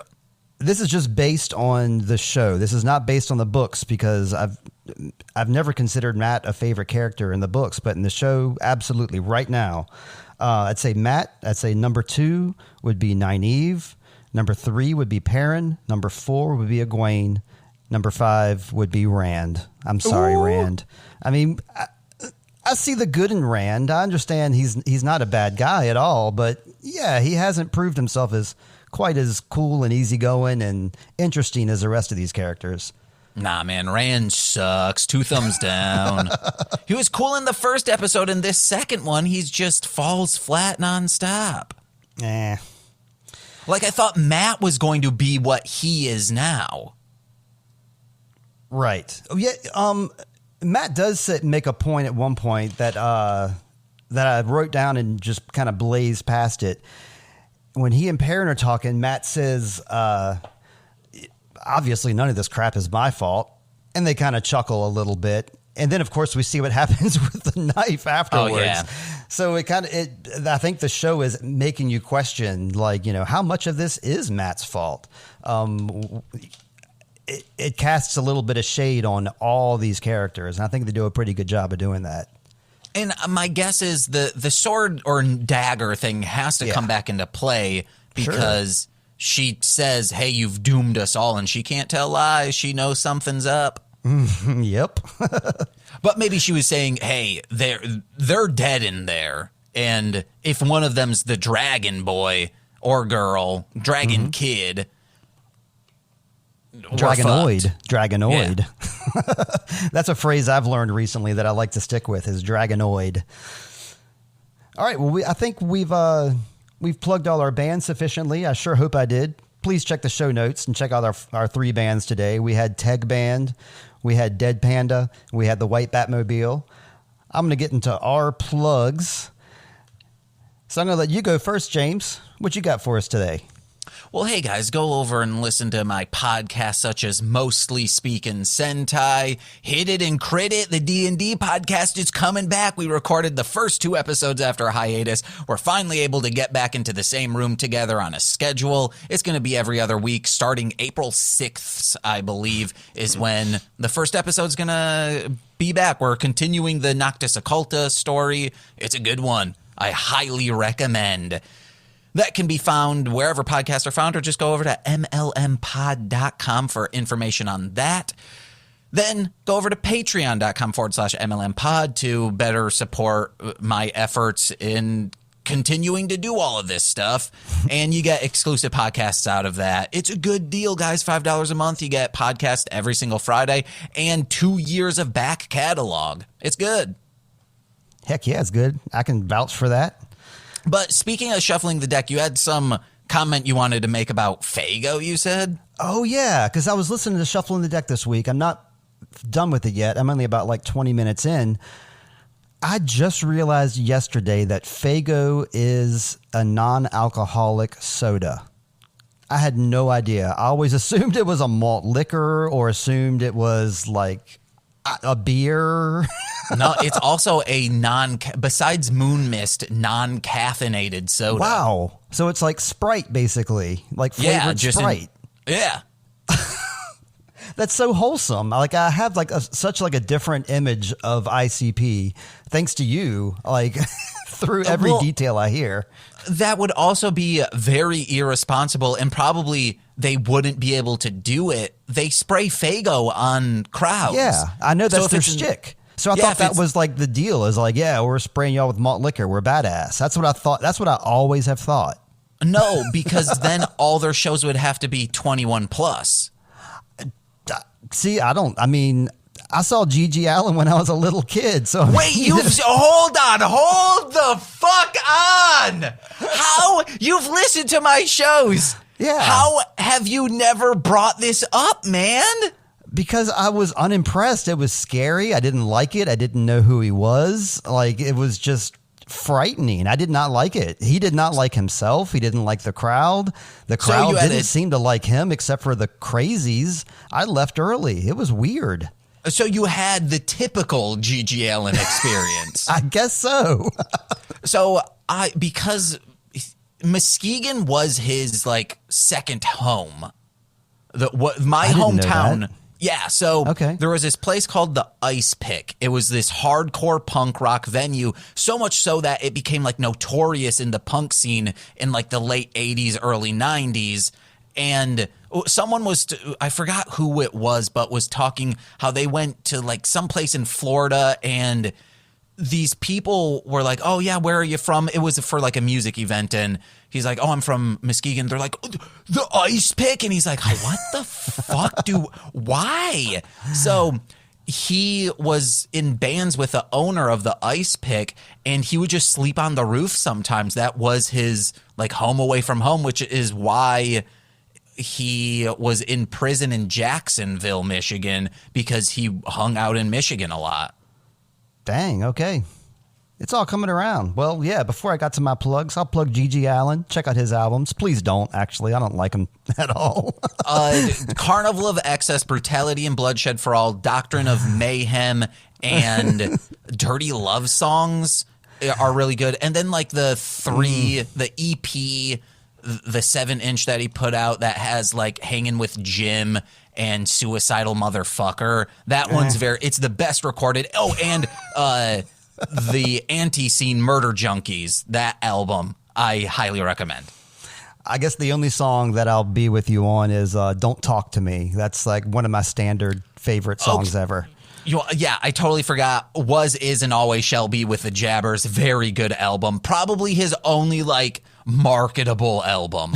This is just based on the show. This is not based on the books, because I've never considered Matt a favorite character in the books, but in the show, absolutely. Right now, I'd say Matt. I'd say number two would be Nynaeve. Number three would be Perrin. Number four would be Egwene. Number five would be Rand. I'm sorry, Ooh. Rand. I mean, I see the good in Rand. I understand he's not a bad guy at all, but yeah, he hasn't proved himself as quite as cool and easygoing and interesting as the rest of these characters. Nah, man, Rand sucks. 2 thumbs down. He was cool in the first episode. In this second one, he's just falls flat nonstop. Like, I thought Matt was going to be what he is now. Right. Oh, yeah. Matt does make a point at one point that I wrote down and just kind of blazed past it. When he and Perrin are talking, Matt says, obviously none of this crap is my fault. And they kind of chuckle a little bit. And then, of course, we see what happens with the knife afterwards. Oh, yeah. So I think the show is making you question, like, how much of this is Matt's fault? It casts a little bit of shade on all these characters. And I think they do a pretty good job of doing that. And my guess is the sword or dagger thing has to come back into play, because she says, hey, you've doomed us all, and she can't tell lies. She knows something's up. Yep. But maybe she was saying, hey, they're dead in there. And if one of them's the dragon boy or girl, dragon kid, Dragonoid. Yeah. That's a phrase I've learned recently that I like to stick with, is Dragonoid. All right. Well, I think we've plugged all our bands sufficiently. I sure hope I did. Please check the show notes and check out our 3 bands today. We had Teg Band, we had Dead Panda, we had the White Batmobile. I'm going to get into our plugs. So I'm going to let you go first, James. What you got for us today? Well, hey guys, go over and listen to my podcasts such as Mostly Speaking Sentai, Hit It and Crit It. The D&D podcast is coming back. We recorded the first 2 episodes after a hiatus. We're finally able to get back into the same room together on a schedule. It's going to be every other week starting April 6th, I believe, is when the first episode's going to be back. We're continuing the Noctis Occulta story. It's a good one. I highly recommend. That can be found wherever podcasts are found, or just go over to mlmpod.com for information on that. Then go over to patreon.com/mlmpod to better support my efforts in continuing to do all of this stuff. And you get exclusive podcasts out of that. It's a good deal, guys. $5 a month. You get podcast every single Friday and 2 years of back catalog. It's good. Heck yeah, it's good. I can vouch for that. But speaking of shuffling the deck, you had some comment you wanted to make about Fago, you said? Oh, yeah, because I was listening to Shuffling the Deck this week. I'm not done with it yet. I'm only about like 20 minutes in. I just realized yesterday that Fago is a non-alcoholic soda. I had no idea. I always assumed it was a malt liquor or assumed it was like a beer. No, it's also a besides Moon Mist, non-caffeinated soda. Wow. So it's like Sprite, basically, like flavored Sprite. Yeah. That's so wholesome. Like I have like such like a different image of ICP thanks to you, like through every detail I hear. That would also be very irresponsible, and probably they wouldn't be able to do it. They spray Fago on crowds. Yeah, I know that's their shtick. So I thought that was like the deal is like, yeah, we're spraying y'all with malt liquor. We're badass. That's what I thought. That's what I always have thought. No, because then all their shows would have to be 21 plus. See, I saw Gigi Allen when I was a little kid. So wait, hold the fuck on. How you've listened to my shows? Yeah. How have you never brought this up, man? Because I was unimpressed. It was scary. I didn't like it. I didn't know who he was. Like, it was just frightening. I did not like it. He did not like himself. He didn't like the crowd. The crowd didn't seem to like him except for the crazies. I left early. It was weird. So you had the typical Gigi Allen experience. I guess so. So because Muskegon was his like second home. My hometown. Yeah, so there was this place called the Ice Pick. It was this hardcore punk rock venue, so much so that it became like notorious in the punk scene in like the late 80s, early 90s. And someone I forgot who it was, but was talking how they went to like someplace in Florida and these people were like, oh yeah, where are you from? It was for like a music event, and he's like, oh, I'm from Muskegon. They're like, oh, the Ice Pick, and he's like, what the fuck why? So he was in bands with the owner of the Ice Pick, and he would just sleep on the roof sometimes. That was his like home away from home, which is why he was in prison in Jacksonville, Michigan, because he hung out in Michigan a lot. Dang, okay. It's all coming around. Well, yeah, before I got to my plugs, I'll plug Gigi Allen. Check out his albums. Please don't, actually. I don't like him at all. Carnival of Excess, Brutality and Bloodshed for All, Doctrine of Mayhem, and Dirty Love Songs are really good. And then like the EP, the 7-inch that he put out that has like Hanging with Jim and Suicidal Motherfucker. That one's it's the best recorded. Oh, and the Anti-Scene Murder Junkies, that album, I highly recommend. I guess the only song that I'll be with you on is Don't Talk to Me. That's like one of my standard favorite songs ever. Yeah, I totally forgot. Was, Is, and Always Shall Be with the Jabbers. Very good album. Probably his only like marketable album.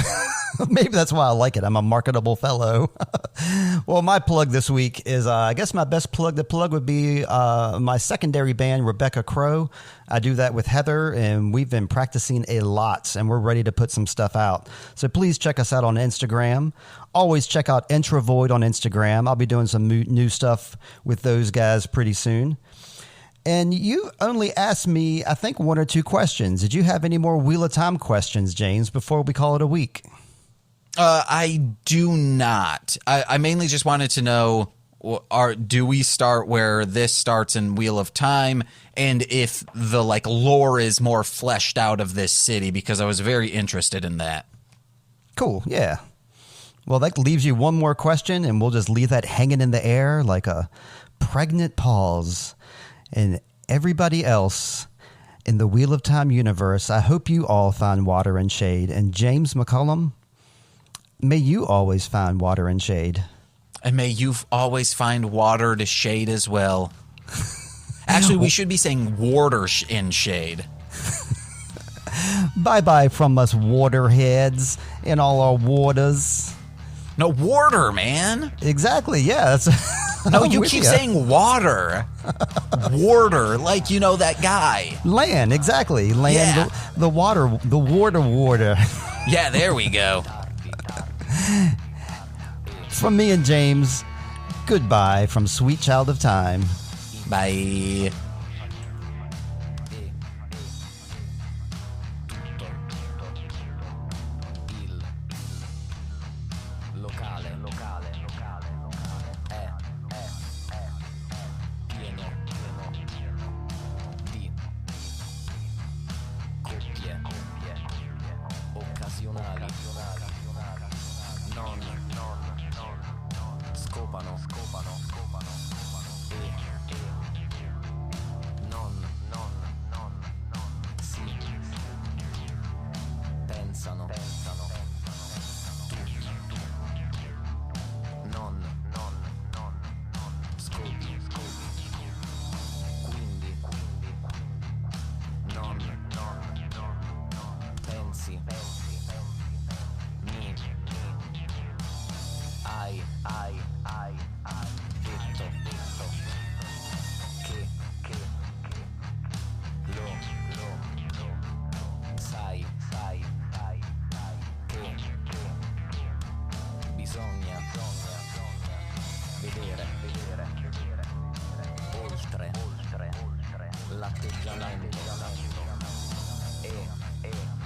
Maybe that's why I like it. I'm a marketable fellow. Well, my plug this week is, I guess my best plug to plug would be my secondary band, Rebecca Crow. I do that with Heather, and we've been practicing a lot, and we're ready to put some stuff out. So please check us out on Instagram. Always check out Intravoid on Instagram. I'll be doing some new stuff with those guys pretty soon. And you only asked me, I think, 1 or 2 questions. Did you have any more Wheel of Time questions, James, before we call it a week? I do not. I mainly just wanted to know, do we start where this starts in Wheel of Time, and if the lore is more fleshed out of this city, because I was very interested in that. Cool, yeah. Well, that leaves you one more question, and we'll just leave that hanging in the air like a pregnant pause. And everybody else in the Wheel of Time universe, I hope you all find water and shade. And James McCullum, may you always find water and shade. And may you always find water to shade as well. Actually, we should be saying water and shade. Bye-bye from us waterheads and all our waters. No, water, man. Exactly, yeah. No, you keep saying water. Water, like, that guy. Land, exactly. Land, Yeah. the water, the water. Yeah, there we go. From me and James, goodbye from Sweet Child of Time. Bye. L'atteggiamento e